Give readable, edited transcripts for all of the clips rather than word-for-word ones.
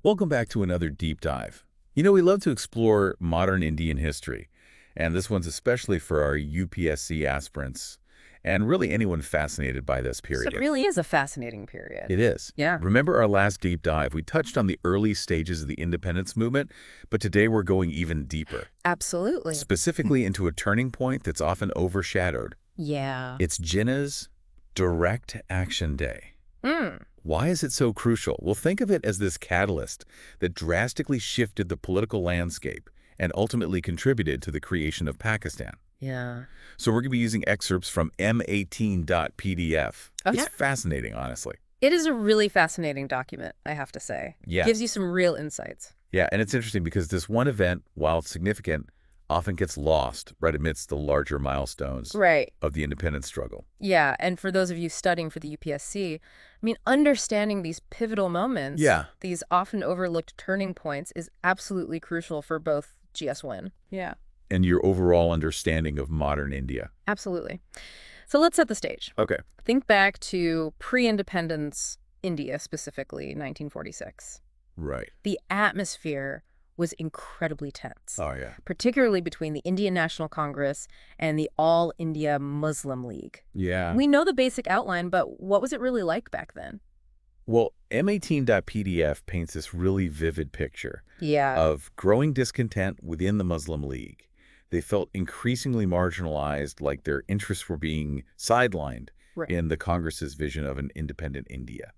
Welcome back to another deep dive. We love to explore modern Indian history, and this one's especially for our UPSC aspirants and really anyone fascinated by this So period. it really is a fascinating period. It is. Yeah. Remember our last deep dive? We touched on the early stages of the independence movement, but today we're going even deeper, Absolutely. specifically into a turning point that's often overshadowed. Yeah. It's Jinnah's Direct Action Day. Mm. Why is it so crucial? Well, think of it as this catalyst that drastically shifted the political landscape and ultimately contributed to the creation of Pakistan. Yeah. So we're going to be using excerpts from M18.pdf. Okay. It's fascinating, honestly. It is a really fascinating document, I have to say. Yeah. Gives you some real insights. Yeah, and it's interesting because this one event, while significant, often gets lost right amidst the larger milestones Right. of the independence struggle. Yeah. And for those of you studying for the UPSC, understanding these pivotal moments, these often overlooked turning points, is absolutely crucial for both GS1. Yeah. And your overall understanding of modern India. Absolutely. So let's set the stage. Okay. Think back to pre-independence India, specifically 1946. Right. The atmosphere was incredibly tense, Oh, yeah. particularly between the Indian National Congress and the All India Muslim League. Yeah. We know the basic outline, but what was it really like back then? Well, M18.pdf paints this really vivid picture Yeah. of growing discontent within the Muslim League. They felt increasingly marginalized, like their interests were being sidelined Right. in the Congress's vision of an independent India.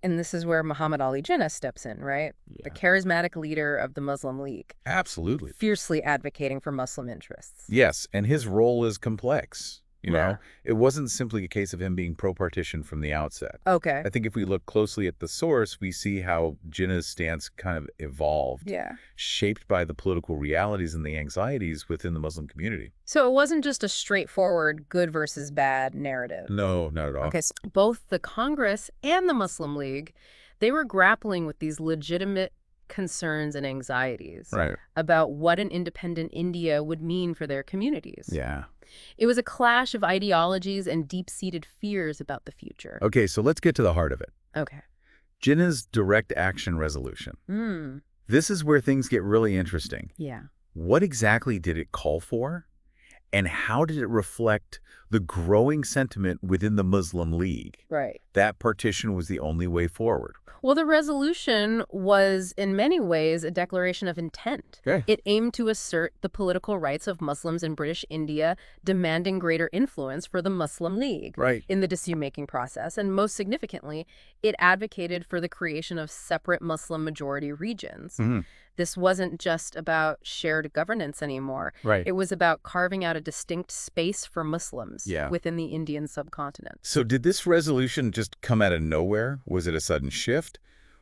And this is where Muhammad Ali Jinnah steps in, right? Yeah. The charismatic leader of the Muslim League, Absolutely. fiercely advocating for Muslim interests. Yes, and his role is complex. Yeah. It wasn't simply a case of him being pro-partition from the outset. Okay. I think if we look closely at the source, we see how Jinnah's stance kind of evolved, Yeah. shaped by the political realities and the anxieties within the Muslim community. So it wasn't just a straightforward good versus bad narrative. No, not at all. Okay, so both the Congress and the Muslim League, they were grappling with these legitimate concerns and anxieties Right. about what an independent India would mean for their communities. Yeah. It was a clash of ideologies and deep-seated fears about the future. Okay, so let's get to the heart of it. Okay. Jinnah's direct action resolution. This is where things get really interesting. Yeah. What exactly did it call for? And how did it reflect the growing sentiment within the Muslim League Right. that partition was the only way forward? Well, the resolution was, in many ways, a declaration of intent. Okay. It aimed to assert the political rights of Muslims in British India, demanding greater influence for the Muslim League Right. in the decision-making process. And most significantly, it advocated for the creation of separate Muslim-majority regions. Mhm. This wasn't just about shared governance anymore. Right. It was about carving out a distinct space for Muslims within the Indian subcontinent. So did this resolution just come out of nowhere? Was it a sudden shift?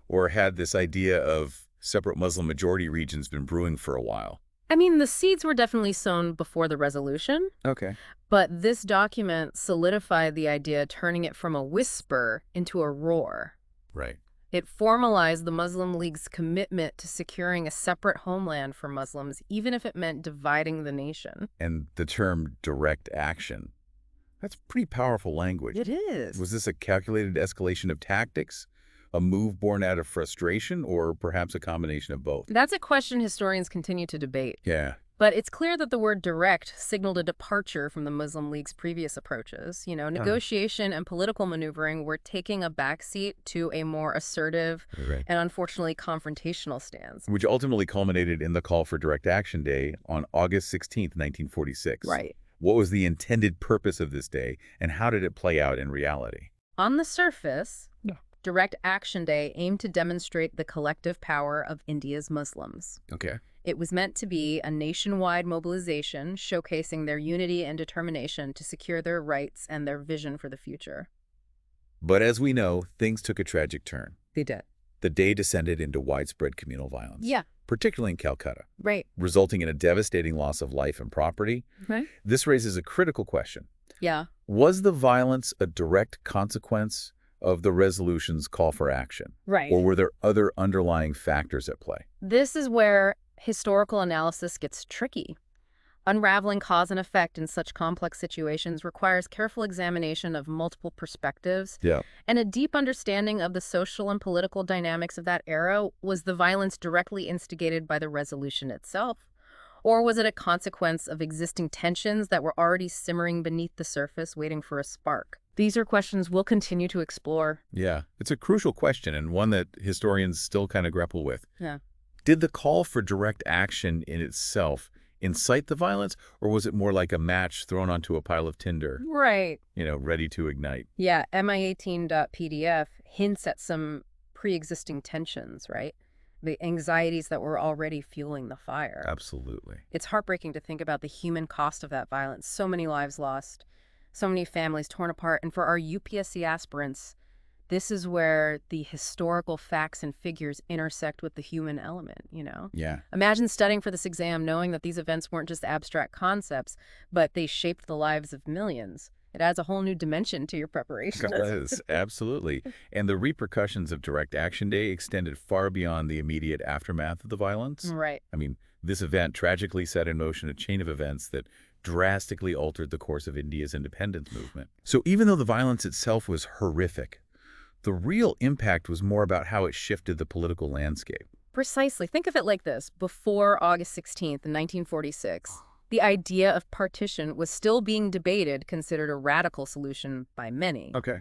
Or had this idea of separate Muslim majority regions been brewing for a while? The seeds were definitely sown before the resolution, Okay. but this document solidified the idea, turning it from a whisper into a roar. Right. It formalized the Muslim League's commitment to securing a separate homeland for Muslims, even if it meant dividing the nation. And the term direct action, that's pretty powerful language. It is. Was this a calculated escalation of tactics, a move born out of frustration, or perhaps a combination of both? That's a question historians continue to debate. Yeah. But it's clear that the word direct signaled a departure from the Muslim League's previous approaches. Negotiation and political maneuvering were taking a backseat to a more assertive Right. and unfortunately confrontational stance. Which ultimately culminated in the call for Direct Action Day on August 16th, 1946. Right. What was the intended purpose of this day, and how did it play out in reality? On the surface, Yeah. Direct Action Day aimed to demonstrate the collective power of India's Muslims. Okay. It was meant to be a nationwide mobilization showcasing their unity and determination to secure their rights and their vision for the future. But as we know, things took a tragic turn. They did. The day descended into widespread communal violence. Yeah. Particularly in Calcutta, Right. resulting in a devastating loss of life and property. Right. This raises a critical question. Yeah. Was the violence a direct consequence of the resolution's call for action? Right. Or were there other underlying factors at play? This is where historical analysis gets tricky. Unraveling cause and effect in such complex situations requires careful examination of multiple perspectives. Yeah. And a deep understanding of the social and political dynamics of that era. Was the violence directly instigated by the resolution itself? Or was it a consequence of existing tensions that were already simmering beneath the surface, waiting for a spark? These are questions we'll continue to explore. Yeah, it's a crucial question and one that historians still kind of grapple with. Yeah. Did the call for direct action in itself incite the violence, or was it more like a match thrown onto a pile of tinder, Right. ready to ignite? Yeah, mi18.pdf hints at some pre-existing tensions, right? The anxieties that were already fueling the fire. Absolutely. It's heartbreaking to think about the human cost of that violence. So many lives lost, so many families torn apart. And for our UPSC aspirants, this is where the historical facts and figures intersect with the human element, Yeah. Imagine studying for this exam knowing that these events weren't just abstract concepts, but they shaped the lives of millions. It adds a whole new dimension to your preparation. It does, absolutely. And the repercussions of Direct Action Day extended far beyond the immediate aftermath of the violence. Right. I mean, this event tragically set in motion a chain of events that drastically altered the course of India's independence movement. So even though the violence itself was horrific, the real impact was more about how it shifted the political landscape. Precisely. Think of it like this. Before August 16th, 1946, the idea of partition was still being debated, considered a radical solution by many. Okay.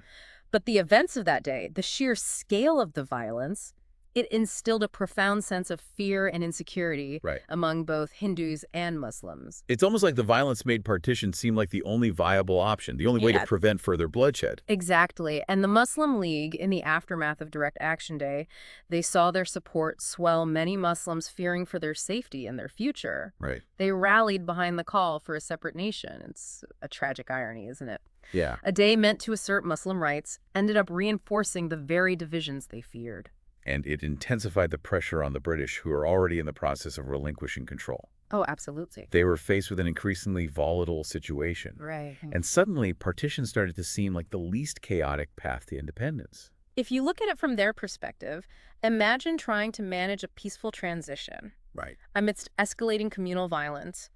But the events of that day, the sheer scale of the violence, it instilled a profound sense of fear and insecurity among both Hindus and Muslims. It's almost like the violence made partition seem like the only viable option, the only way to prevent further bloodshed. Exactly. And the Muslim League, in the aftermath of Direct Action Day, they saw their support swell, many Muslims fearing for their safety and their future. Right. They rallied behind the call for a separate nation. It's a tragic irony, isn't it? Yeah. A day meant to assert Muslim rights ended up reinforcing the very divisions they feared. And it intensified the pressure on the British, who were already in the process of relinquishing control. Oh, absolutely. They were faced with an increasingly volatile situation. Right. And suddenly, partition started to seem like the least chaotic path to independence. If you look at it from their perspective, imagine trying to manage a peaceful transition. Right. Amidst escalating communal violence.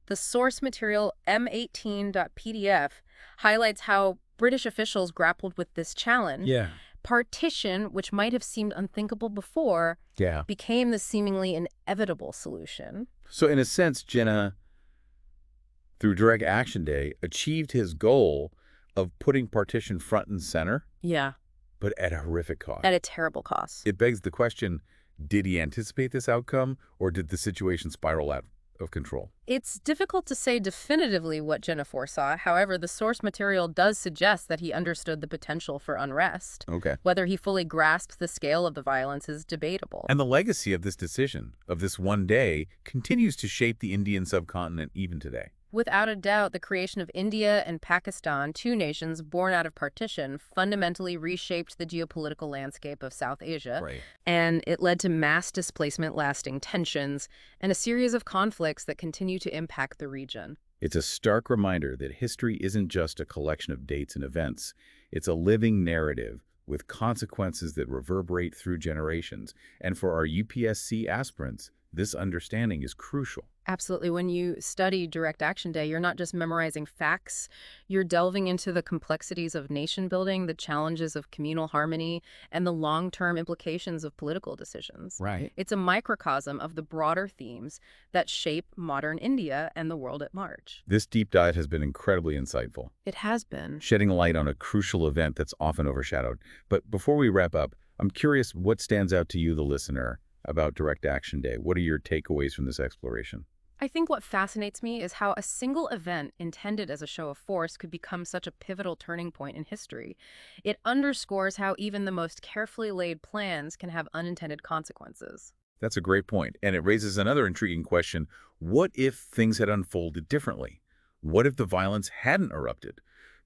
The source material m18.pdf highlights how British officials grappled with this challenge. Yeah. Partition, which might have seemed unthinkable before, became the seemingly inevitable solution. So in a sense, Jinnah, through Direct Action Day, achieved his goal of putting partition front and center. Yeah. But at a horrific cost. At a terrible cost. It begs the question, did he anticipate this outcome, or did the situation spiral out of control? It's difficult to say definitively what Jinnah foresaw. However, the source material does suggest that he understood the potential for unrest. Okay. Whether he fully grasped the scale of the violence is debatable. And the legacy of this decision, of this one day, continues to shape the Indian subcontinent even today. Without a doubt, the creation of India and Pakistan, two nations born out of partition, fundamentally reshaped the geopolitical landscape of South Asia. Right. And it led to mass displacement, lasting tensions, and a series of conflicts that continue to impact the region. It's a stark reminder that history isn't just a collection of dates and events. It's a living narrative with consequences that reverberate through generations. And for our UPSC aspirants, this understanding is crucial. Absolutely. When you study Direct Action Day, you're not just memorizing facts, you're delving into the complexities of nation building, the challenges of communal harmony, and the long-term implications of political decisions. Right. It's a microcosm of the broader themes that shape modern India and the world at large. This deep dive has been incredibly insightful. It has been. Shedding light on a crucial event that's often overshadowed. But before we wrap up, I'm curious what stands out to you, the listener, about Direct Action Day. What are your takeaways from this exploration? I think what fascinates me is how a single event intended as a show of force could become such a pivotal turning point in history. It underscores how even the most carefully laid plans can have unintended consequences. That's a great point, and it raises another intriguing question. What if things had unfolded differently? What if the violence hadn't erupted?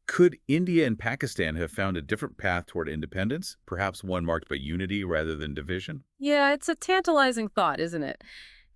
Could India and Pakistan have found a different path toward independence, perhaps one marked by unity rather than division? Yeah, it's a tantalizing thought, isn't it?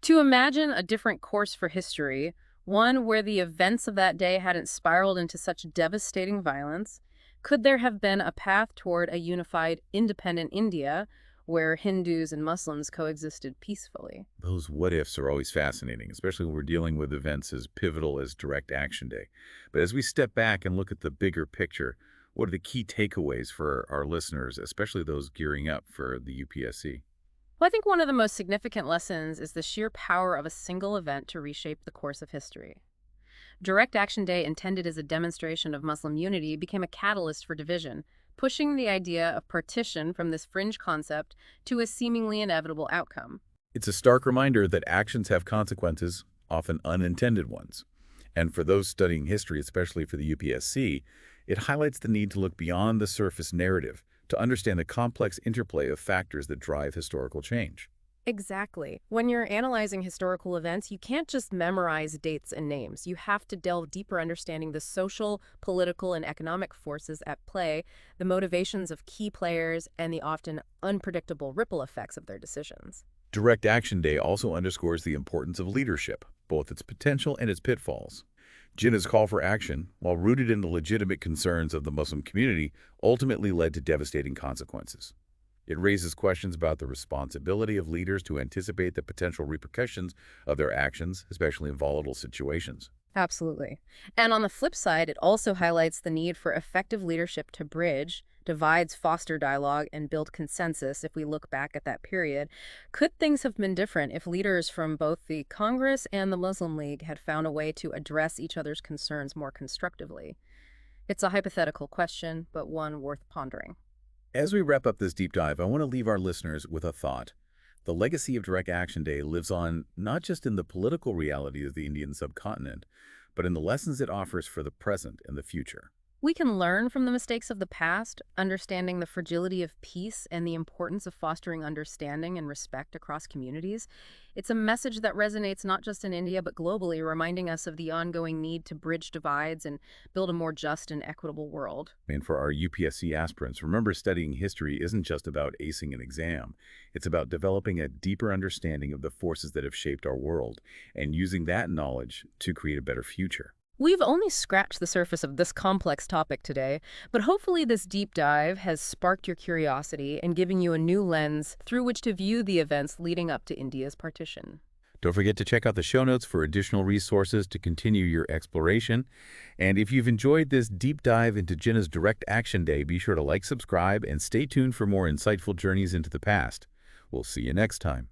To imagine a different course for history, one where the events of that day hadn't spiraled into such devastating violence, could there have been a path toward a unified, independent India where Hindus and Muslims coexisted peacefully. Those what-ifs are always fascinating, especially when we're dealing with events as pivotal as Direct Action Day. But as we step back and look at the bigger picture, what are the key takeaways for our listeners, especially those gearing up for the UPSC? Well, I think one of the most significant lessons is the sheer power of a single event to reshape the course of history. Direct Action Day, intended as a demonstration of Muslim unity, became a catalyst for division, pushing the idea of partition from this fringe concept to a seemingly inevitable outcome. It's a stark reminder that actions have consequences, often unintended ones. And for those studying history, especially for the UPSC, it highlights the need to look beyond the surface narrative to understand the complex interplay of factors that drive historical change. Exactly. When you're analyzing historical events, you can't just memorize dates and names. You have to delve deeper, understanding the social, political, and economic forces at play, the motivations of key players, and the often unpredictable ripple effects of their decisions. Direct Action Day also underscores the importance of leadership, both its potential and its pitfalls. Jinnah's call for action, while rooted in the legitimate concerns of the Muslim community, ultimately led to devastating consequences. It raises questions about the responsibility of leaders to anticipate the potential repercussions of their actions, especially in volatile situations. Absolutely. And on the flip side, it also highlights the need for effective leadership to bridge divides, foster dialogue, and build consensus. If we look back at that period, could things have been different if leaders from both the Congress and the Muslim League had found a way to address each other's concerns more constructively? It's a hypothetical question, but one worth pondering. As we wrap up this deep dive, I want to leave our listeners with a thought. The legacy of Direct Action Day lives on not just in the political reality of the Indian subcontinent, but in the lessons it offers for the present and the future. We can learn from the mistakes of the past, understanding the fragility of peace and the importance of fostering understanding and respect across communities. It's a message that resonates not just in India but globally, reminding us of the ongoing need to bridge divides and build a more just and equitable world. And for our UPSC aspirants, remember studying history isn't just about acing an exam. It's about developing a deeper understanding of the forces that have shaped our world and using that knowledge to create a better future. We've only scratched the surface of this complex topic today, but hopefully this deep dive has sparked your curiosity and given you a new lens through which to view the events leading up to India's partition. Don't forget to check out the show notes for additional resources to continue your exploration. And if you've enjoyed this deep dive into Jinnah's Direct Action Day, be sure to like, subscribe, and stay tuned for more insightful journeys into the past. We'll see you next time.